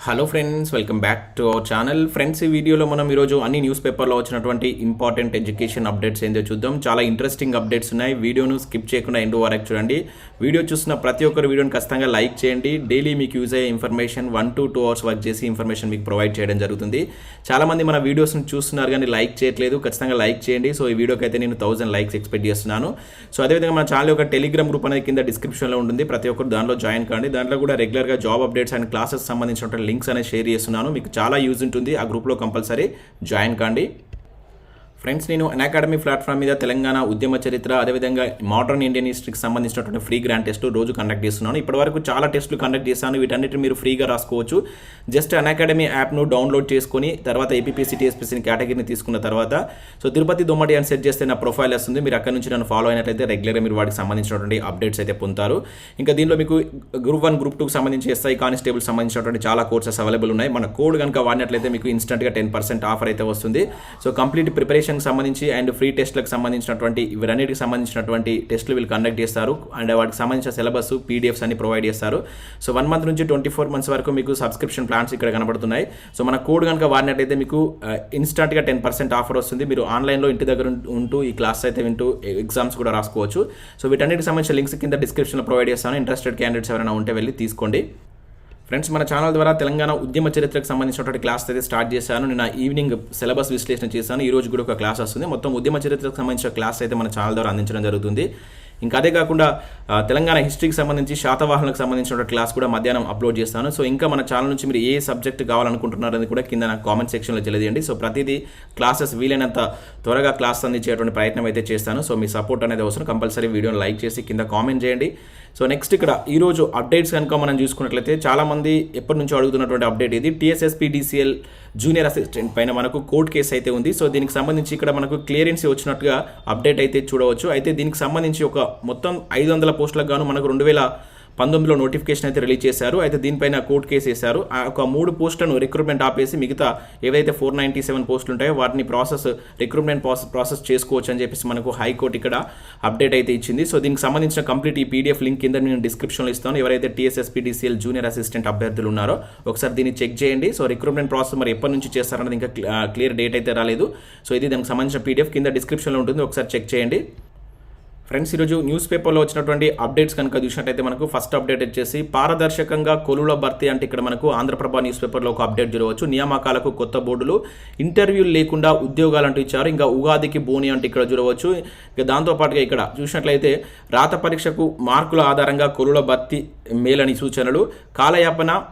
Hello friends, welcome back to our channel. Friends, ఈ వీడియోలో మనం ఈరోజు అన్ని న్యూస్ పేపర్లో వచ్చినటువంటి ఇంపార్టెంట్ ఎడ్యుకేషన్ అప్డేట్స్ ఏంటో చూద్దాం. చాలా ఇంట్రెస్టింగ్ అప్డేట్స్ ఉన్నాయి. వీడియోను స్కిప్ చేయకుండా ఎండ్ వరకు చూడండి. వీడియో చూసిన ప్రతి ఒక్కరు వీడియోని ఖచ్చితంగా లైక్ చేయండి. డైలీ మీకు యూజ్ అయ్యే ఇన్ఫర్మేషన్ 1 to 2 hours వర్క్ చేసి ఇన్ఫర్మేషన్ మీకు ప్రొవైడ్ చేయడం జరుగుతుంది. చాలామంది మన వీడియోస్ని చూస్తున్నారు కానీ లైక్ చేయట్లేదు. ఖచ్చితంగా లైక్ చేయండి. సో ఈ వీడియోకి అయితే నేను 1000 లైక్స్ ఎక్స్పెక్ట్ చేస్తున్నాను. సో అదేవిధంగా మన ఛానల్ ఒక టెలిగ్రామ్ గ్రూప్ అనేది కింద డిస్క్రిప్షన్లో ఉంటుంది. ప్రతి ఒక్కరు దానిలో జాయిన్ కాండి. దాంట్లో కూడా రెగ్యులర్గా జాబ్ అప్డేట్స్ అండ్ క్లాసెస్ సంబంధించిన లింక్స్ అనేది షేర్ చేస్తున్నాను. మీకు చాలా యూజ్ ఉంటుంది. ఆ గ్రూప్లో కంపల్సరీ జాయిన్ కాండి. ఫ్రెండ్స్, నేను అకాడమీ ప్లాట్ఫామ్ మీద తెలంగాణ ఉద్యమ చరిత్ర, అదేవిధంగా మోడర్న్ ఇండియన్ హిస్టరీకి సంబంధించినటువంటి ఫ్రీ గ్రాండ్ టెస్ట్ రోజు కండక్ట్ చేస్తున్నాను. ఇప్పటివరకు చాలా టెస్టులు కండక్ట్ చేశాను. వీటన్నిటిని మీరు ఫ్రీగా రాసుకోవచ్చు. జస్ట్ అకాడమీ యాప్ను డౌన్లోడ్ చేసుకొని తర్వాత ఏపీఎస్సి టీఎస్పీఎస్సీ కేటగిరీని తీసుకున్న తర్వాత తిరుపతి దొమ్మటి అని సెట్ చేస్తే నా ప్రొఫైల్ వస్తుంది. మీరు అక్కడ నుంచి నన్ను ఫాలో అయినట్లయితే రెగ్యులర్గా మీరు వాటికి సంబంధించినటువంటి అప్డేట్స్ అయితే పొందుతారు. ఇంకా దీనిలో మీకు గ్రూప్ 1, గ్రూప్ 2కి సంబంధించి ఎస్ఐ కానిస్టేబుల్ సంబంధించినటువంటి చాలా కోర్సెస్ అవైలబుల్ ఉన్నాయి. మన కోడ్ కనుక వాడినట్లయితే మీకు ఇన్స్టెంట్గా 10% ఆఫర్ అయితే వస్తుంది. సో కంప్లీట్ ప్రిపరేషన్ సంబంధించి అండ్ ఫ్రీ టెస్ట్లకు సంబంధించినటువంటి ఇవన్నిటికి సంబంధించినటువంటి టెస్టులు వీళ్ళు కండక్ట్ చేస్తారు. అండ్ వాటికి సంబంధించిన సిలబస్ పీడిఎఫ్స్ అన్ని ప్రొవైడ్ చేస్తారు. సో 1 month నుంచి 24 months వరకు మీకు సబ్స్క్రిప్షన్ ప్లాన్స్ ఇక్కడ కనబడుతున్నాయి. సో మన కోడ్ కనుక వాడినట్లయితే మీకు ఇన్స్టెంట్గా 10% ఆఫర్ వస్తుంది. మీరు ఆన్లైన్లో ఇంటి దగ్గర ఉంటూ ఈ క్లాస్ అయితే వింటూ ఎగ్జామ్స్ కూడా రాసుకోవచ్చు. సో వీటన్నిటికి సంబంధించిన లింక్స్ కింద డిస్క్రిప్షన్లో ప్రొవైడ్ చేస్తాను. ఇంట్రెస్టెడ్ క్యాండిడేట్స్ ఎవరైనా ఉంటే వెళ్ళి తీసుకోండి. ఫ్రెండ్స్, మన ఛానల్ ద్వారా తెలంగాణ ఉద్యమ చరిత్రకు సంబంధించినటువంటి క్లాస్ అయితే స్టార్ట్ చేశాను. నిన్న ఈవినింగ్ సిలబస్ విశ్లేషణ చేశాను. ఈ రోజు కూడా ఒక క్లాస్ వస్తుంది. మొత్తం ఉద్యమ చరిత్రకు సంబంధించిన క్లాస్ అయితే మన ఛానల్ ద్వారా అందించడం జరుగుతుంది. ఇంకా అదే కాకుండా తెలంగాణ హిస్టరీకి సంబంధించి శాతవాహనకు సంబంధించిన క్లాస్ కూడా మధ్యాహ్నం అప్లోడ్ చేస్తాను. సో ఇంకా మన ఛానల్ నుంచి మీరు ఏ సబ్జెక్ట్ కావాలనుకుంటున్నారని కూడా కింద నాకు కామెంట్ సెక్షన్లో తెలియజేయండి. సో ప్రతిదీ క్లాసెస్ వీలైనంత త్వరగా క్లాస్ అందించేటువంటి ప్రయత్నం అయితే చేస్తాను. సో మీ సపోర్ట్ అనేది అవసరం. కంపల్సరీ వీడియోని లైక్ చేసి కింద కామెంట్ చేయండి. సో నెక్స్ట్ ఇక్కడ ఈరోజు అప్డేట్స్ కనుక మనం చూసుకున్నట్లయితే చాలామంది ఎప్పటి నుంచో అడుగుతున్నటువంటి అప్డేట్ ఇది. TSPSC జూనియర్ అసిస్టెంట్ పైన మనకు కోర్టు కేసు అయితే ఉంది. సో దీనికి సంబంధించి ఇక్కడ మనకు క్లియరెన్స్ వచ్చినట్టుగా అప్డేట్ అయితే చూడవచ్చు. అయితే దీనికి సంబంధించి ఒక మొత్తం 500 పోస్టులకు గాను మనకు 2019లో నోటిఫికేషన్ అయితే రిలీజ్ చేశారు. అయితే దీనిపైన కోర్టు కేసు వేశారు. ఒక 3 పోస్టులను రిక్రూట్మెంట్ ఆపేసి మిగతా ఏవైతే 497 పోస్టులు ఉంటాయో వాటిని రిక్రూట్మెంట్ ప్రాసెస్ చేసుకోవచ్చు అని చెప్పేసి మనకు హైకోర్టు ఇక్కడ అప్డేట్ అయితే ఇచ్చింది. సో దీనికి సంబంధించిన కంప్లీట్ ఈ పీడిఎఫ్ లింక్ కింద నేను డిస్క్రిప్షన్లో ఇస్తాను. ఎవరైతే TSPSC జూనియర్ అసిస్టెంట్ అభ్యర్థులు ఉన్నారో ఒకసారి దీన్ని చెక్ చేయండి. సో రిక్రూట్మెంట్ ప్రాసెస్ మరి ఎప్పటి నుంచి చేస్తారన్నది ఇంకా క్లియర్ డేట్ అయితే రాలేదు. సో ఇది దానికి సంబంధించిన పీడిఎఫ్ కింద డిస్క్రిప్షన్లో ఉంటుంది. ఒకసారి చెక్ చేయండి. ఫ్రెండ్స్, ఈరోజు న్యూస్ పేపర్లో వచ్చినటువంటి అప్డేట్స్ కనుక చూసినట్టయితే మనకు ఫస్ట్ అప్డేట్ వచ్చేసి పారదర్శకంగా కొలువుల భర్తీ అంటే ఇక్కడ మనకు ఆంధ్రప్రభ న్యూస్ పేపర్లో ఒక అప్డేట్ చూడవచ్చు. నియామకాలకు కొత్త బోర్డులు, ఇంటర్వ్యూలు లేకుండా ఉద్యోగాలు అంటూ ఇచ్చారు. ఇంకా ఉగాదికి బోని అంటే ఇక్కడ చూడవచ్చు. ఇంకా దాంతోపాటుగా ఇక్కడ చూసినట్లయితే రాత పరీక్షకు మార్కుల ఆధారంగా కొలువుల భర్తీ మేలని సూచనలు, కాలయాపన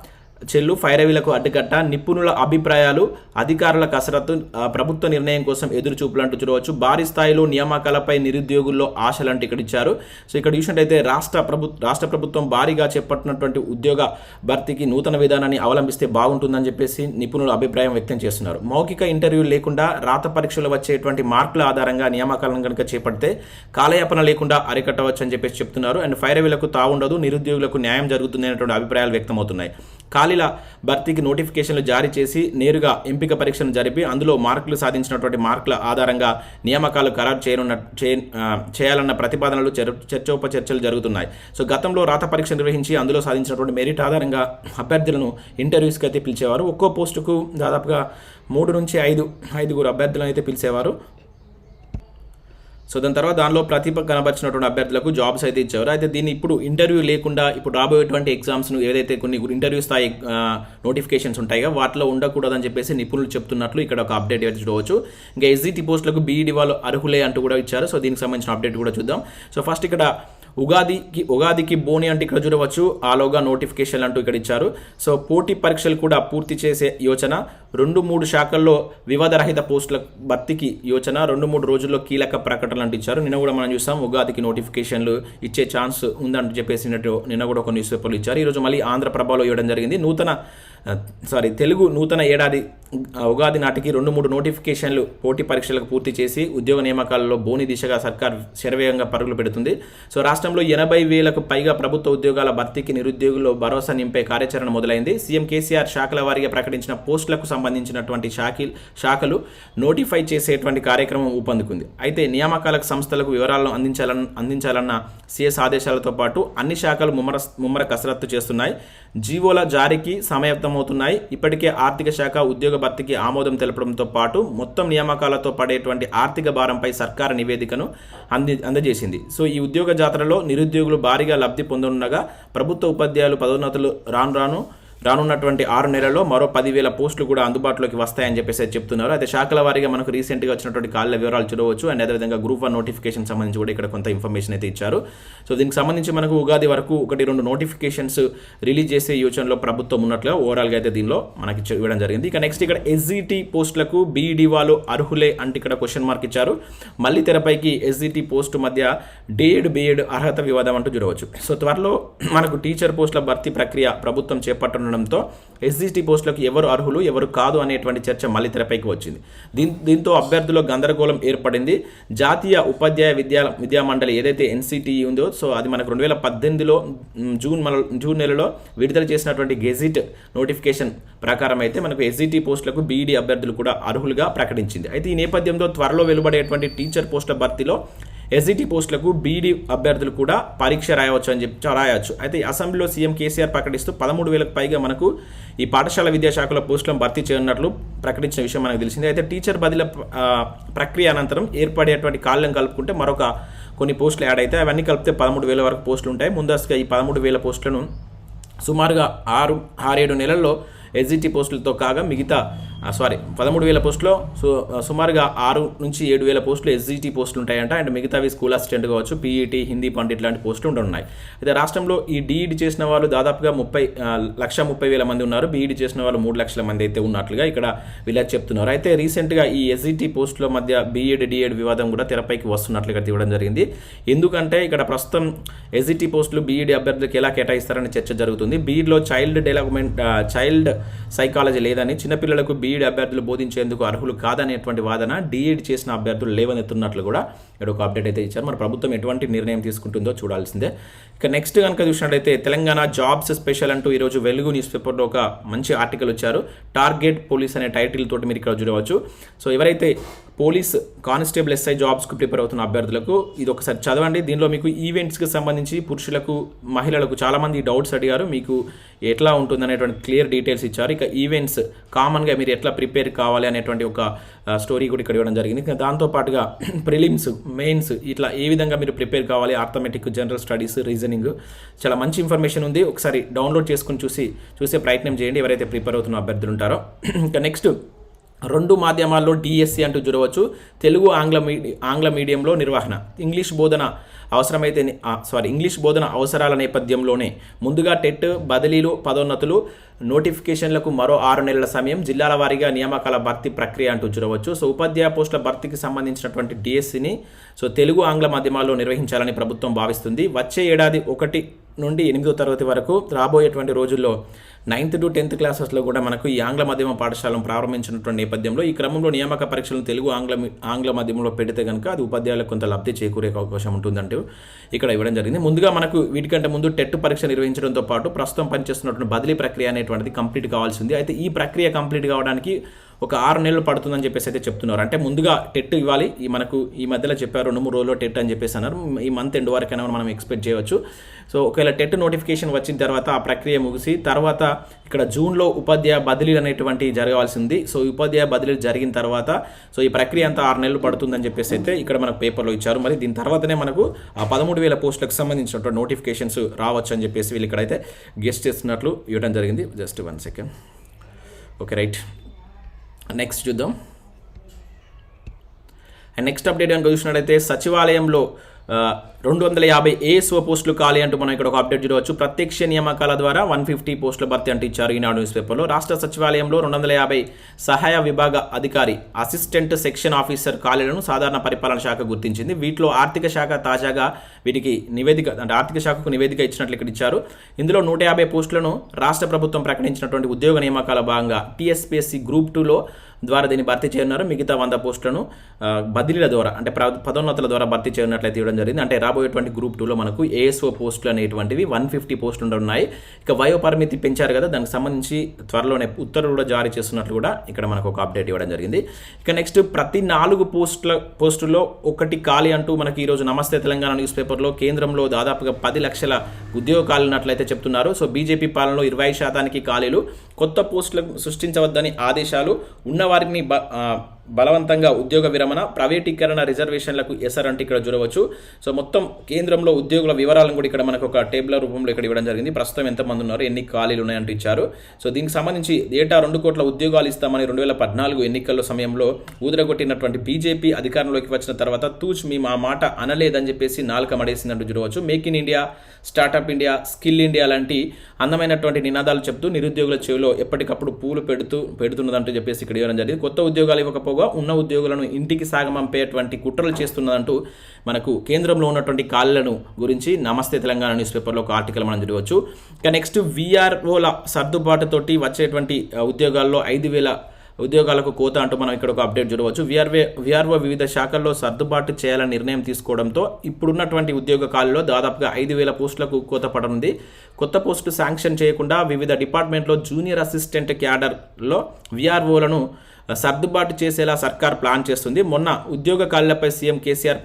చెల్లు, ఫైరవీలకు అడ్డుకట్ట, నిపుణుల అభిప్రాయాలు, అధికారుల కసరత్తు, ప్రభుత్వ నిర్ణయం కోసం ఎదురుచూపులు అంటూ చూడవచ్చు. భారీ స్థాయిలో నియామకాలపై నిరుద్యోగుల్లో ఆశలు అంటూ ఇక్కడ ఇచ్చారు. సో ఇక్కడ చూసినట్టయితే రాష్ట్ర ప్రభుత్వం భారీగా చేపట్టినటువంటి ఉద్యోగ భర్తీకి నూతన విధానాన్ని అవలంబిస్తే బాగుంటుందని చెప్పేసి నిపుణుల అభిప్రాయం వ్యక్తం చేస్తున్నారు. మౌఖిక ఇంటర్వ్యూలు లేకుండా రాత పరీక్షలు వచ్చేటువంటి మార్కుల ఆధారంగా నియామకాలను కనుక చేపడితే కాలయాపన లేకుండా అరికట్టవచ్చు అని చెప్పేసి చెప్తున్నారు. అండ్ ఫైరవీలకు తావుండదు, నిరుద్యోగులకు న్యాయం జరుగుతుంది అనేటువంటి అభిప్రాయాలు వ్యక్తమవుతున్నాయి. ఖాళీల భర్తీకి నోటిఫికేషన్లు జారీ చేసి నేరుగా ఎంపిక పరీక్షను జరిపి అందులో మార్కులు సాధించినటువంటి మార్కుల ఆధారంగా నియామకాలు ఖరారు చేయాలన్న ప్రతిపాదనలు చర్చోపచర్చలు జరుగుతున్నాయి. సో గతంలో రాత పరీక్ష నిర్వహించి అందులో సాధించినటువంటి మెరిట్ ఆధారంగా అభ్యర్థులను ఇంటర్వ్యూస్కి అయితే పిలిచేవారు. ఒక్కో పోస్టుకు దాదాపుగా 3 నుంచి 5 అభ్యర్థులను అయితే పిలిచేవారు. సో దాని తర్వాత దానిలో ప్రతిభ కనబరిచినటువంటి అభ్యర్థులకు జాబ్స్ అయితే ఇచ్చేవారు. అయితే దీన్ని ఇప్పుడు ఇంటర్వ్యూ లేకుండా ఇప్పుడు రాబోయేటువంటి ఎగ్జామ్స్ను ఏదైతే కొన్ని ఇంటర్వ్యూ స్థాయి నోటిఫికేషన్స్ ఉంటాయో వాటిలో ఉండకూడదని చెప్పేసి నిపుణులు చెప్తున్నట్లు ఇక్కడ ఒక అప్డేట్ అయితే చూడవచ్చు. ఇంకా SGT పోస్టులకు BED వాళ్ళు అర్హులే అంటూ కూడా ఇచ్చారు. సో దీనికి సంబంధించిన అప్డేట్ కూడా చూద్దాం. సో ఫస్ట్ ఇక్కడ ఉగాదికి బోని అంటే ఇక్కడ చూడవచ్చు. ఆలోగా నోటిఫికేషన్ అంటూ ఇక్కడ ఇచ్చారు. సో పోటీ పరీక్షలు కూడా పూర్తి చేసే యోచన, 2-3 శాఖల్లో వివాదరహిత పోస్టుల భర్తీకి యోచన, 2-3 రోజుల్లో కీలక ప్రకటనలు అంటూ ఇచ్చారు. నిన్న కూడా మనం చూసాం ఉగాదికి నోటిఫికేషన్లు ఇచ్చే ఛాన్స్ ఉందంటూ చెప్పేసి నిన్న కూడా ఒక న్యూస్ పేపర్లు ఇచ్చారు. ఈరోజు మళ్ళీ ఆంధ్రప్రభలో ఇవ్వడం జరిగింది. తెలుగు నూతన ఏడాది ఉగాది నాటికి 2-3 నోటిఫికేషన్లు పోటీ పరీక్షలకు పూర్తి చేసి ఉద్యోగ నియామకాలలో బోని దిశగా సర్కార్ శరవేగంగా పరుగులు పెడుతుంది. సో రాష్ట్రంలో 80,000కు పైగా ప్రభుత్వ ఉద్యోగాల భర్తీకి నిరుద్యోగుల్లో భరోసా నింపే కార్యాచరణ మొదలైంది. సీఎం కేసీఆర్ శాఖల వారీగా ప్రకటించిన పోస్టులకు సంబంధించినటువంటి శాఖలు నోటిఫై చేసేటువంటి కార్యక్రమం ఊపందుకుంది. అయితే నియామకాలకు సంస్థలకు వివరాలను అందించాలన్న సీఎస్ ఆదేశాలతో పాటు అన్ని శాఖలు ముమ్మర కసరత్తు చేస్తున్నాయి. జీవోల జారీకి సమాయత్తమవుతున్నాయి. ఇప్పటికే ఆర్థిక శాఖ ఉద్యోగ భర్తీకి ఆమోదం తెలపడంతో పాటు మొత్తం నియామకాలతో పడేటువంటి ఆర్థిక భారంపై సర్కారు నివేదికను అందజేసింది. సో ఈ ఉద్యోగ జాతరలో నిరుద్యోగులు భారీగా లబ్ధి పొందనుండగా ప్రభుత్వ ఉపాధ్యాయులు పదోన్నతులు రానున్నటువంటి 6 నెలల్లో మరో 10,000 పోస్టులు కూడా అందుబాటులోకి వస్తాయని చెప్పేసి చెప్తున్నారు. అయితే శాఖల వారీగా మనకు రీసెంట్గా వచ్చినటువంటి ఖాళీల వివరాలు చూడవచ్చు. అండ్ అదేవిధంగా గ్రూప్ 1 నోటిఫికేషన్ సంబంధించి కూడా ఇక్కడ కొంత ఇన్ఫర్మేషన్ అయితే ఇచ్చారు. సో దీనికి సంబంధించి మనకు ఉగాది వరకు 1-2 నోటిఫికేషన్స్ రిలీజ్ చేసే యోచనలో ప్రభుత్వం ఉన్నట్లుగా ఓవరాల్గా అయితే దీనిలో మనకి ఇవ్వడం జరిగింది. ఇక నెక్స్ట్ ఇక్కడ SGT పోస్టులకు బీఈడి వాళ్ళు అర్హులే అంటే ఇక్కడ క్వశ్చన్ మార్క్ ఇచ్చారు. మళ్ళీ తెరపైకి SGT పోస్టు మధ్య B.Ed అర్హత వివాదం అంటూ చూడవచ్చు. సో త్వరలో మనకు టీచర్ పోస్టుల భర్తీ ప్రక్రియ ప్రభుత్వం చేపట్టడం తో SGT పోస్టులకు ఎవరు అర్హులు ఎవరు కాదు అనేటువంటి చర్చ మళ్ళీ తెరపైకి వచ్చింది. దీంతో అభ్యర్థుల్లో గందరగోళం ఏర్పడింది. జాతీయ ఉపాధ్యాయ విద్యా మండలి ఏదైతే NCTE ఉందో సో అది మనకు 2018లో జూన్ నెలలో విడుదల చేసినటువంటి గెజిట్ నోటిఫికేషన్ ప్రకారం అయితే మనకు SGT పోస్టులకు BED అభ్యర్థులు కూడా అర్హులుగా ప్రకటించింది. అయితే ఈ నేపథ్యంలో త్వరలో వెలువడేటువంటి టీచర్ పోస్టుల భర్తీలో SGT పోస్టులకు BED అభ్యర్థులు కూడా పరీక్ష రాయవచ్చు. అయితే అసెంబ్లీలో సీఎం కేసీఆర్ ప్రకటిస్తూ 13,000కు పైగా మనకు ఈ పాఠశాల విద్యాశాఖల పోస్టులను భర్తీ చేయనున్నట్లు ప్రకటించిన విషయం మనకు తెలిసింది. అయితే టీచర్ బదిలీ ప్రక్రియ అనంతరం ఏర్పడేటువంటి ఖాళీలను కలుపుకుంటే మరొక కొన్ని పోస్టులు యాడ్ అయితే అవన్నీ కలిపితే 13,000 వరకు పోస్టులు ఉంటాయి. ముందస్తుగా ఈ 13,000 పోస్టులను సుమారుగా 6-7 నెలల్లో SGT పోస్టులతో కాగా మిగతా 13,000 పోస్టులో సుమారుగా 6-7,000 పోస్టులు SGT పోస్టులు ఉంటాయంట. అండ్ మిగతావి స్కూల్ అసిస్టెంట్ కావచ్చు, PET, హిందీ పండిట్ లాంటి పోస్టులు ఉండనున్నాయి. అయితే రాష్ట్రంలో ఈ DED చేసిన వాళ్ళు దాదాపుగా 1,30,000 మంది ఉన్నారు. BED చేసిన వాళ్ళు 3 లక్షల మంది అయితే ఉన్నట్లుగా ఇక్కడ వీళ్ళు చెప్తున్నారు. అయితే రీసెంట్గా ఈ SGT పోస్టుల మధ్య BEd DED వివాదం కూడా తెరపైకి వస్తున్నట్లుగా ఇవ్వడం జరిగింది. ఎందుకంటే ఇక్కడ ప్రస్తుతం SGT పోస్టులు BED అభ్యర్థులకు ఎలా కేటాయిస్తారనే చర్చ జరుగుతుంది. BEDలో చైల్డ్ సైకాలజీ లేదని, చిన్నపిల్లలకు BED అభ్యర్థులు బోధించేందుకు అర్హులు కాదనేటువంటి వాదన DED చేసిన అభ్యర్థులు లేవనెత్తున్నట్లు కూడా ఇక్కడ ఒక అప్డేట్ అయితే ఇచ్చారు. మన ప్రభుత్వం ఎటువంటి నిర్ణయం తీసుకుంటుందో చూడాల్సిందే. ఇక నెక్స్ట్ కనుక చూసినట్లయితే తెలంగాణ జాబ్స్ స్పెషల్ అంటూ ఈరోజు వెలుగు న్యూస్ పేపర్లో ఒక మంచి ఆర్టికల్ వచ్చారు. టార్గెట్ పోలీస్ అనే టైటిల్ తోటి మీరు ఇక్కడ చూడవచ్చు. సో ఎవరైతే పోలీస్ కానిస్టేబుల్ SI జాబ్స్కు ప్రిపేర్ అవుతున్న అభ్యర్థులకు ఇది ఒకసారి చదవండి. దీనిలో మీకు ఈవెంట్స్కి సంబంధించి పురుషులకు మహిళలకు చాలామంది డౌట్స్ అడిగారు. మీకు ఎట్లా ఉంటుందనేటువంటి క్లియర్ డీటెయిల్స్ ఇచ్చారు. ఇక ఈవెంట్స్ కామన్గా మీరు ఎట్లా ప్రిపేర్ కావాలి అనేటువంటి ఒక స్టోరీ కూడా ఇక్కడ ఇవ్వడం జరిగింది. దాంతోపాటుగా ప్రిలిమ్స్, మెయిన్స్ ఇట్లా ఏ విధంగా మీరు ప్రిపేర్ కావాలి, ఆర్థమెటిక్, జనరల్ స్టడీస్, రీజనింగ్ చాలా మంచి ఇన్ఫర్మేషన్ ఉంది. ఒకసారి డౌన్లోడ్ చేసుకుని చూసే ప్రయత్నం చేయండి ఎవరైతే ప్రిపేర్ అవుతున్న అభ్యర్థులు ఉంటారో. ఇంకా నెక్స్ట్ 2 మాధ్యమాల్లో DSC అంటూ చూడవచ్చు. తెలుగు ఆంగ్ల మీడియంలో నిర్వహణ. ఇంగ్లీష్ బోధన అవసరాల నేపథ్యంలోనే ముందుగా టెట్, బదిలీలు, పదోన్నతులు, నోటిఫికేషన్లకు మరో 6 నెలల సమయం, జిల్లాల వారీగా నియామకాల భర్తీ ప్రక్రియ అంటూ చూడవచ్చు. సో ఉపాధ్యాయ పోస్టుల భర్తీకి సంబంధించినటువంటి DSCని ఆంగ్ల మాధ్యమాల్లో నిర్వహించాలని ప్రభుత్వం భావిస్తుంది. వచ్చే ఏడాది 1 నుండి 8వ తరగతి వరకు రాబోయేటువంటి రోజుల్లో 9th to 10th క్లాసెస్లో కూడా మనకు ఈ ఆంగ్ల మాధ్యమ పాఠశాలను ప్రారంభించినటువంటి నేపథ్యంలో ఈ క్రమంలో నియామక పరీక్షలను తెలుగు ఆంగ్ల మాధ్యమంలో పెడితే కనుక అది ఉపాధ్యాయులకు కొంత లబ్ధి చేకూరే అవకాశం ఉంటుందంటూ ఇక్కడ ఇవ్వడం జరిగింది. ముందుగా మనకు వీటికంటే ముందు టెట్ పరీక్ష నిర్వహించడంతో పాటు ప్రస్తుతం పనిచేస్తున్నటువంటి బదిలీ ప్రక్రియ అనేటువంటిది కంప్లీట్ కావాల్సింది. అయితే ఈ ప్రక్రియ కంప్లీట్ కావడానికి ఒక 6 నెలలు పడుతుందని చెప్పేసి అయితే చెప్తున్నారు. అంటే ముందుగా టెట్ ఇవ్వాలి. మనకు ఈ మధ్యలో చెప్పారు 2-3 రోజుల్లో టెట్ అని చెప్పేసి అన్నారు. ఈ మంత్ ఎండ్ వరకైనా మనం ఎక్స్పెక్ట్ చేయవచ్చు. సో ఒకవేళ టెట్ నోటిఫికేషన్ వచ్చిన తర్వాత ఆ ప్రక్రియ ముగిసి తర్వాత ఇక్కడ జూన్లో ఉపాధ్యాయ బదిలీలు అనేటువంటి జరగాల్సి ఉంది. సో ఉపాధ్యాయ బదిలీలు జరిగిన తర్వాత ఈ ప్రక్రియ అంతా 6 నెలలు పడుతుందని చెప్పేసి అయితే ఇక్కడ మనకు పేపర్లో ఇచ్చారు. మరి దీని తర్వాతనే మనకు ఆ 13,000 పోస్టులకు సంబంధించినటువంటి నోటిఫికేషన్స్ రావచ్చు అని చెప్పేసి వీళ్ళు ఇక్కడైతే గెస్ట్ చేస్తున్నట్లు ఇవ్వడం జరిగింది. Just 1 second. Okay, right. Next చూద్దాం. అండ్ నెక్స్ట్ అప్డేట్ కనుక చూసినట్లయితే సచివాలయంలో 250 ఏఎస్ఓ పోస్టులు ఖాళీ అంటూ మనం ఇక్కడ ఒక అప్డేట్ చూడవచ్చు. ప్రత్యక్ష నియామకాల ద్వారా 150 పోస్టుల భర్తీ అంటూ ఇచ్చారు ఈనాడు న్యూస్ పేపర్లో. రాష్ట్ర సచివాలయంలో 250 సహాయ విభాగ అధికారి, అసిస్టెంట్ సెక్షన్ ఆఫీసర్ ఖాళీలను సాధారణ పరిపాలన శాఖ గుర్తించింది. వీటిలో ఆర్థిక శాఖ తాజాగా వీటికి నివేదిక, అంటే ఆర్థిక శాఖకు నివేదిక ఇచ్చినట్లు ఇక్కడ ఇచ్చారు. ఇందులో 150 పోస్టులను రాష్ట్ర ప్రభుత్వం ప్రకటించినటువంటి ఉద్యోగ నియామకాల భాగంగా TSPSC గ్రూప్ 2లో ద్వారా దీన్ని భర్తీ చేయనున్నారు. మిగతా 100 పోస్టులను బదిలీల ద్వారా, అంటే పదోన్నతుల ద్వారా భర్తీ చేయనట్లయితే ఇవ్వడం జరిగింది. అంటే రాబోయేటువంటి గ్రూప్ 2లో మనకు ఏఎస్ఓ పోస్టులు అనేటువంటివి 150 పోస్టులు ఉండనున్నాయి. ఇక వయో పరిమితి పెంచారు కదా, దానికి సంబంధించి త్వరలోనే ఉత్తర్వులు కూడా జారీ చేస్తున్నట్లు కూడా ఇక్కడ మనకు ఒక అప్డేట్ ఇవ్వడం జరిగింది. ఇక నెక్స్ట్, ప్రతి 4 పోస్టుల్లో ఒకటి ఖాళీ అంటూ మనకి ఈరోజు నమస్తే తెలంగాణ న్యూస్ పేపర్లో కేంద్రంలో దాదాపుగా 10 లక్షల ఉద్యోగ ఖాళీలు ఉన్నట్లయితే చెప్తున్నారు. సో బీజేపీ పాలనలో 20% ఖాళీలు, కొత్త పోస్టులను సృష్టించవద్దని ఆదేశాలు, ఉన్న వారిని బలవంతంగా ఉద్యోగ విరమణ, ప్రైవేటీకరణ, రిజర్వేషన్లకు ఎసరంటే ఇక్కడ చూడవచ్చు. సో మొత్తం కేంద్రంలో ఉద్యోగుల వివరాలను కూడా ఇక్కడ మనకు ఒక టేబుల్ రూపంలో ఇక్కడ ఇవ్వడం జరిగింది. ప్రస్తుతం ఎంతమంది ఉన్నారు, ఎన్ని ఖాళీలు ఉన్నాయంటూ ఇచ్చారు. సో దీనికి సంబంధించి ఏటా 2 కోట్ల ఉద్యోగాలు ఇస్తామని 2014 ఎన్నికల సమయంలో ఊదరగొట్టినటువంటి బీజేపీ అధికారంలోకి వచ్చిన తర్వాత తూచ్ మేము ఆ మాట అనలేదని చెప్పేసి నాలుక మడేసిందంటూ చూడవచ్చు. Make in India, startup India, skill India లాంటి అందమైనటువంటి నినాదాలు చెప్తూ నిరుద్యోగుల చెవిలో ఎప్పటికప్పుడు పూలు పెడుతున్నదంటూ చెప్పేసి ఇక్కడ ఇవ్వడం జరిగింది. కొత్త ఉద్యోగాలు ఇవ్వకపోగా ఉన్న ఉద్యోగులను ఇంటికి సాగమంపేటువంటి కుట్రలు చేస్తున్నదంటూ మనకు కేంద్రంలో ఉన్నటువంటి ఖాళీలను గురించి నమస్తే తెలంగాణ న్యూస్ పేపర్లో ఒక ఆర్టికల్ మనం చూడవచ్చు. ఇక నెక్స్ట్, VROల సర్దుబాటుతోటి వచ్చేటువంటి ఉద్యోగాల్లో 5,000 ఉద్యోగాలకు కోత అంటూ మనం ఇక్కడ ఒక అప్డేట్ చూడవచ్చు. VRO వివిధ శాఖల్లో సర్దుబాటు చేయాలని నిర్ణయం తీసుకోవడంతో ఇప్పుడున్నటువంటి ఉద్యోగ ఖాళీలో దాదాపుగా 5,000 పోస్టులకు కోత పడనుంది. కొత్త పోస్టు శాంక్షన్ చేయకుండా వివిధ డిపార్ట్మెంట్లో జూనియర్ అసిస్టెంట్ క్యాడర్లో VROలను సర్దుబాటు చేసేలా సర్కార్ ప్లాన్ చేస్తుంది. మొన్న ఉద్యోగ ఖాళీలపై సీఎం కేసీఆర్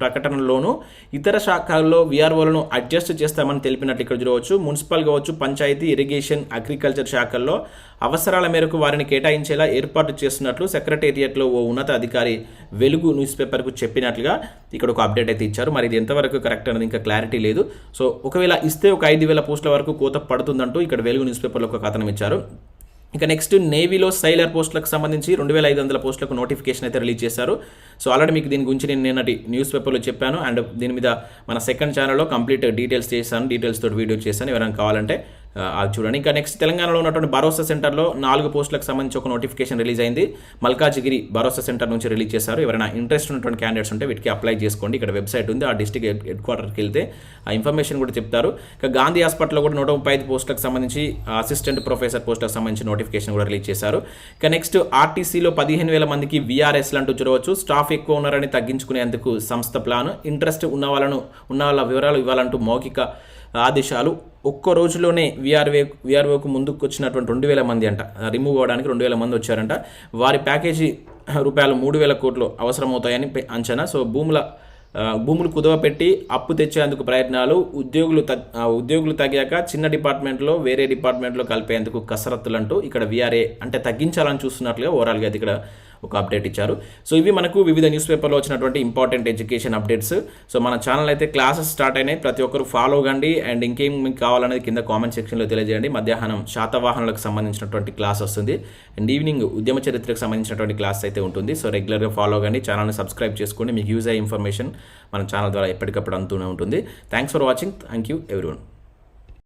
ప్రకటనలోనూ ఇతర శాఖల్లో VROలను అడ్జస్ట్ చేస్తామని తెలిపినట్లు ఇక్కడ చూడవచ్చు. మున్సిపల్ కావచ్చు, పంచాయతీ, ఇరిగేషన్, అగ్రికల్చర్ శాఖల్లో అవసరాల మేరకు వారిని కేటాయించేలా ఏర్పాటు చేస్తున్నట్లు సెక్రటేరియట్లో ఓ ఉన్నత అధికారి వెలుగు న్యూస్ పేపర్కు చెప్పినట్లుగా ఇక్కడ ఒక అప్డేట్ అయితే ఇచ్చారు. మరి ఇది ఎంతవరకు కరెక్ట్ అనేది ఇంకా క్లారిటీ లేదు. సో ఒకవేళ ఇస్తే ఒక 5,000 పోస్టుల వరకు కోత పడుతుందంటూ ఇక్కడ వెలుగు న్యూస్ పేపర్లో ఒక కథనం ఇచ్చారు. ఇక నెక్స్ట్, నేవీలో సైలర్ పోస్టులకు సంబంధించి 2,500 పోస్టులకు నోటిఫికేషన్ అయితే రిలీజ్ చేశారు. సో ఆల్రెడీ మీకు దీని గురించి నేను నిన్నటి న్యూస్ పేపర్లో చెప్పాను. అండ్ దీని మీద మన సెకండ్ ఛానల్లో కంప్లీట్ డీటెయిల్స్ చేశాను, డీటెయిల్స్ తోటి వీడియో చేశాను. ఎవరైనా కావాలంటే అది చూడండి. ఇంకా నెక్స్ట్, తెలంగాణలో ఉన్నటువంటి భరోసా సెంటర్లో 4 పోస్టులకు సంబంధించి ఒక నోటిఫికేషన్ రిలీజ్ అయింది. మల్కాజిగిరి భరోసా సెంటర్ నుంచి రిలీజ్ చేశారు. ఎవరైనా ఇంట్రెస్ట్ ఉన్నటువంటి క్యాండిడేట్స్ ఉంటే వీటికి అప్లై చేసుకోండి. ఇక్కడ వెబ్సైట్ ఉంది, ఆ డిస్ట్రిక్ట్ హెడ్ క్వార్టర్కి వెళ్తే ఆ ఇన్ఫర్మేషన్ కూడా చెప్తారు. ఇక గాంధీ హాస్పిటల్లో కూడా 135 పోస్టులకు సంబంధించి అసిస్టెంట్ ప్రొఫెసర్ పోస్టులకు సంబంధించి నోటిఫికేషన్ కూడా రిలీజ్ చేశారు. ఇక నెక్స్ట్, ఆర్టీసీలో 15,000 మందికి VRSలు అంటూ చూడవచ్చు. స్టాఫ్ ఎక్కువ ఉన్నారని తగ్గించుకునేందుకు సంస్థ ప్లాన్. ఇంట్రెస్ట్ ఉన్న వాళ్ళ వివరాలు ఇవ్వాలంటూ మౌఖిక ఆదేశాలు. ఒక్క రోజులోనే VROకు ముందుకు వచ్చినటువంటి 2,000 మంది అంట, రిమూవ్ అవ్వడానికి 2,000 మంది వచ్చారంట. వారి ప్యాకేజీ రూపాయలు 3,000 కోట్లు అవసరమవుతాయని అంచనా. సో భూములు కుదవపెట్టి అప్పు తెచ్చేందుకు ప్రయత్నాలు. ఉద్యోగులు తగ్గాక చిన్న డిపార్ట్మెంట్లో వేరే డిపార్ట్మెంట్లో కలిపేందుకు కసరత్తులంటూ ఇక్కడ VRA అంటే తగ్గించాలని చూస్తున్నట్లుగా ఓవరాల్గా అయితే ఇక్కడ ఒక అప్డేట్ ఇచ్చారు. సో ఇవి మనకు వివిధ న్యూస్ పేపర్లో వచ్చినటువంటి ఇంపార్టెంట్ ఎడ్యుకేషన్ అప్డేట్స్. సో మన ఛానల్ అయితే క్లాసెస్ స్టార్ట్ అయినాయి, ప్రతి ఒక్కరు ఫాలో కండి. అండ్ ఇంకేం మీకు కావాలనేది కింద కామెంట్ సెక్షన్లో తెలియజేయండి. మధ్యాహ్నం శాతవాహనాలకు సంబంధించినటువంటి క్లాస్ వస్తుంది. అండ్ ఈవినింగ్ ఉద్యమ చరిత్రకు సంబంధించినటువంటి క్లాస్ అయితే ఉంటుంది. సో రెగ్యులర్గా ఫాలో కండి, ఛానల్ని సబ్స్క్రైబ్ చేసుకోండి. మీకు యూజ్ అయ్యే ఇన్ఫర్మేషన్ మన ఛానల్ ద్వారా ఎప్పటికప్పుడు అందుతూనే ఉంటుంది. Thanks for watching. Thank you everyone.